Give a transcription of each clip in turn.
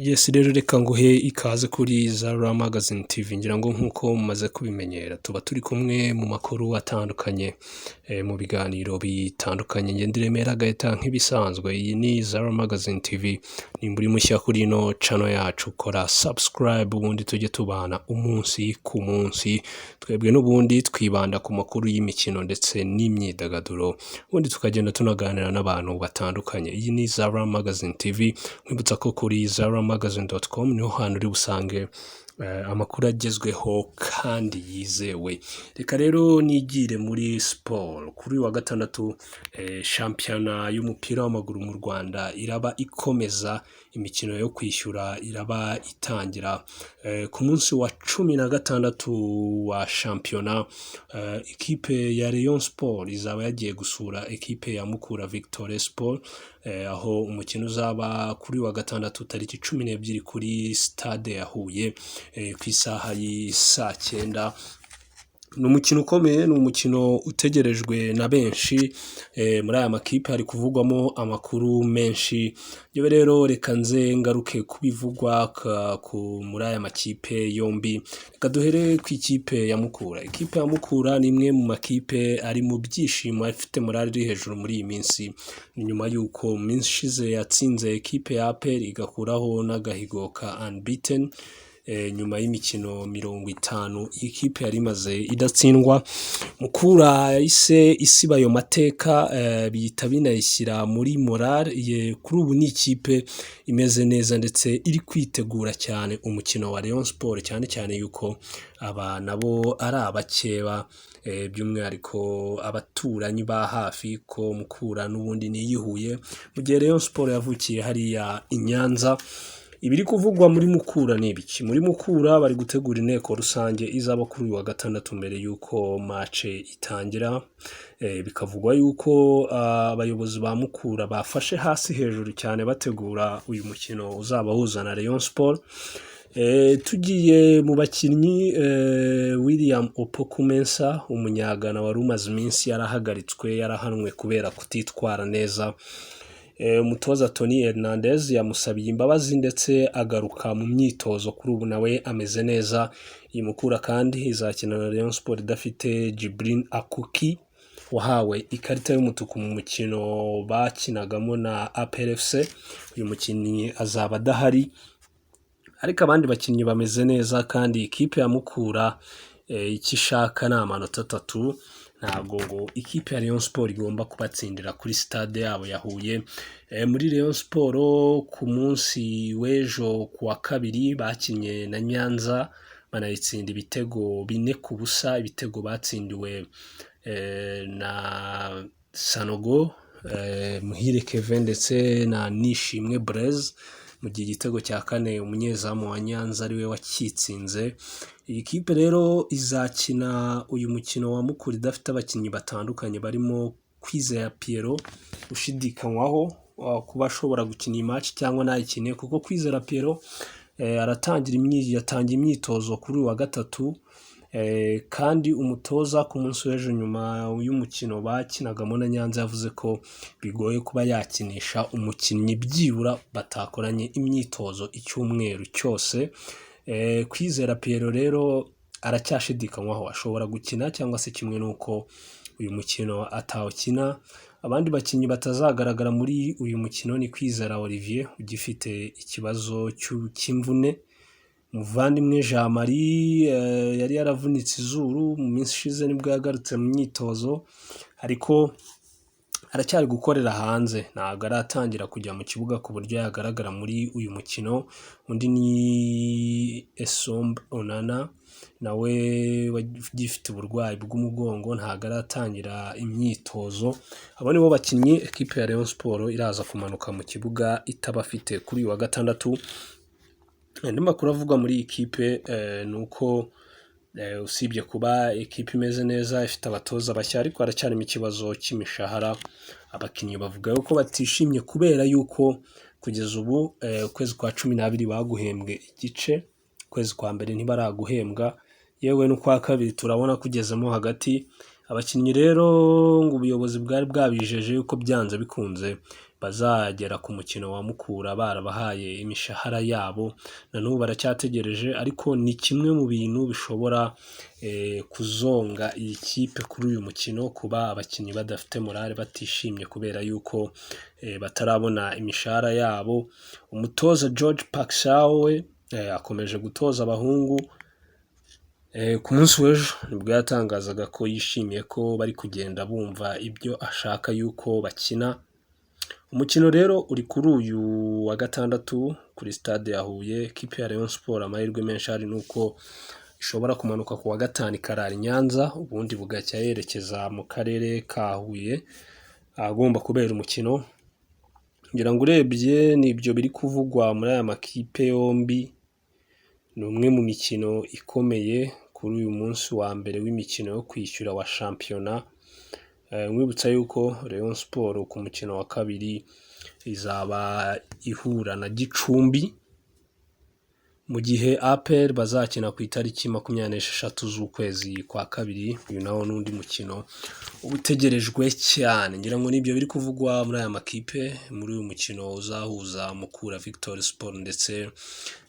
Yes rero reka nguhe ikaze kuri Zara Magazine TV ngira ngo nkuko mumaze kubimenyera tuba turi kumwe mu makuru atandukanye mu biganiro bitandukanye ngendiremera gahita nk'ibisanzwe iyi ni Zara Magazine TV ni muri mushya kuri ino channel yacu kora subscribe ubundi tujye tubana umunsi ku munsi twebwe n'ubundi twibanda ku makuru y'imikino ndetse n'imyidagaduro ubundi tukagenda tunaganira n'abantu batandukanye iyi ni Zara Magazine TV nkwibutsa ko kuri zaramagazine.com niho hantu uri busange amakuru agezweho kandi yizewe. Reka rero nigire muri sport kuri wa gatandatu shampiyona y'umupira w'amaguru mu Rwanda iraba ikomeza imikino yo kwishyura iraba itangira ku munsi wa 16 wa shampiyona ikipe ya Rayon Sport izaba yagiye gusura ikipe ya Mukura Victory Sport aho umukino uzaba kuri wa gatandatu tariki 12 kuri stade ya Huye ku isaha y'isa 9. Ni umukino ukomeye, ni umukino utegerejwe na benshi muri aya makipe hari kuvugwamo amakuru menshi. Yewe rero reka nze ngaruke kubivugwa muri aya makipe yombi. Reka duhere ku ikipe ya Mukura. Ikipe ya Mukura ni imwe mu makipe ari mu byishimo afite morale iri hejuru muri iyi minsi. Ni nyuma y'uko mu minsi ishize yatsinze ikipe ya APR igakuraho n'agahigo ka unbeaten. Nyuma y'imikino 50 ikipe yari imaze idatsindwa. Mukura ise isiba ayo mateka biyita binayishyira muri morale kuri ubu ni ikipe imeze neza ndetse iri kwitegura cyane umukino wa Rayon Sport cyane cyane yuko aba nabo ari abakeba by'umwihariko abaturanyi ba hafi ko Mukura n'ubundi niyihuye mu gihe Rayon Sport yavukiye hariya i Nyanza. Ibiri kuvugwa muri Mukura ni ibiki? Muri Mukura bari gutegura inteko rusange izaba kuri uyu wa gatandatu mbere yuko match itangira. Bikavugwa yuko abayobozi ba Mukura bafashe hasi hejuru cyane bategura uyu mukino uzaba huzana Rayon Sport. Tugiye mu bakinnyi William Opokumensa umunyagana wari umaze iminsi yarahagaritswe yarahanwe kubera kutitwara neza. Umutoza Tony Hernandez yamusabiye imbabazi ndetse agaruka mu myitozo kuri ubu nawe ameze neza. Iyi Mukura kandi izakina na Rayon Sport idafite Jibril Akuki wahawe ikarita y'umutuku mu mukino bakinagamo na APR FC. Uyu mukinnyi azaba adahari ariko abandi bakinnyi bameze neza kandi ikipe ya Mukura ikishaka ni amanota 3. Ntabwo ngo ikipe ya Rayon Sport igomba kubatsindira kuri stade yabo ya Huye. Muri Rayon Sport ku munsi w'ejo ku wa kabiri bakinye na Nyanza banayitsinda ibitego 4-0. Ibitego batsindiwe na Sanogo Muhire Kevin ndetse na Nishimwe Blaise mu gihe igitego cya kane umunyezamu wa Nyanza ariwe wakitsinze. Iyi kipe rero izakina uyu mukino wa Mukura idafite abakinnyi batandukanye barimo Kwizera Pierrot ushidikanywaho kuba ashobora gukina iyi match cyangwa nayikine kuko Kwizera Pierrot yatangiye imyitozo kuri wa gatatu. Kandi umutoza ku munsi w'ejo nyuma y'umukino bakinagamo na Nyanza yavuze ko bigoye kuba yakinisha umukinnyi byibura batakoranye imyitozo icyumweru cyose. Kwizera Pierrot rero aracyashidikanywaho ashobora gukina cyangwa se kimwe nuko uyu mukino atawukina. Abandi bakinnyi batazagaragara muri uyu mukino ni Kwizera Olivier ugifite ikibazo cy'imvune. Muvandimwe Jean Marie yari yaravunitse izuru mu minsi ishize nibwo yagarutse mu myitozo ariko aracyari gukorera hanze ntabwo aratangira kujya mu kibuga ku buryo yagaragara muri uyu mukino. Undi ni Esombe Onana nawe wagifite uburwayi bw'umugongo ntabwo aratangira imyitozo. Abo nibo bakinnyi ekipe ya Rayon Sport iraza kumanuka mu kibuga itabafite kuri uyu wa gatandatu. Andi makuru avuga muri iyi kipe nuko usibye kuba ikipe imeze neza ifite abatoza bashya ariko haracyarimo ikibazo cy'imishahara. Abakinnyi bavuga yuko batishimye kubera yuko kugeza ubu ukwezi kwa 12 baguhembwe igice, ukwezi kwa mbere ntibaraguhembwa, yewe no kwa kabiri turabona kugezemo hagati. Abakinnyi rero ngo ubuyobozi bwari bwabijeje yuko byanze bikunze bazagera ku mukino wa Mukura barabahaye imishahara yabo, na n'ubu baracyategereje, ariko ni kimwe mu bintu bishobora kuzonga iyi kipe kuri uyu mukino, kuba abakinnyi badafite morale, batishimye kubera yuko batarabona imishahara yabo. Umutoza George Paxao we akomeje gutoza abahungu. Ku munsi w'ejo nibwo yatangazaga ko yishimiye ko bari kugenda bumva ibyo ashaka yuko bakina. Umukino rero uri kuri uyu wa gatandatu kuri stade ya Huye. Ikipe ya Rayon Sport amahirwe menshi ari nuko ishobora kumanuka ku wa gatanu ikarara i Nyanza, ubundi bugacya yerekeza mu karere ka Huye agomba kubera umukino. Ngira ngo urebye n'ibyo biri kuvugwa muri aya makipe yombi, ni umwe mu mikino ikomeye kuri uyu munsi wa mbere w'imikino yo kwishyura wa shampiyona. Mwibutsa yuko Rayon Sport ku mukino wa kabiri izaba ihura na Gicumbi, mu gihe APR bazakina ku itariki 26 z'ukwezi kwa kabiri. Uyu nawo n'undi mukino utegerejwe cyane. Ngira ngo nibyo biri kuvugwa muri aya makipe muri uyu mukino uzahuza Mukura Victory Sport ndetse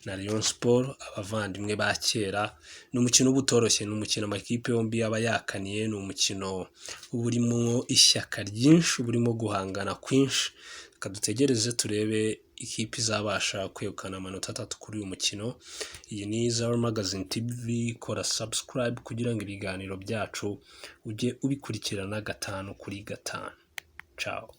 na Rayon Sport, abavandimwe ba kera. Ni umukino ubutoroshye, ni umukino amakipe yombi yaba yakaniye, ni umukino uburimo ishyaka ryinshi, uburimo guhangana kwinshi. Kadutegereze turebe ikipe izabasha kwegukana amanota 3 kuri uyu mukino. Iyi ni Zara Magazine TV, kora subscribe kugira ngo ibiganiro byacu ujye ubikurikirana 5 kuri 5. Ciao.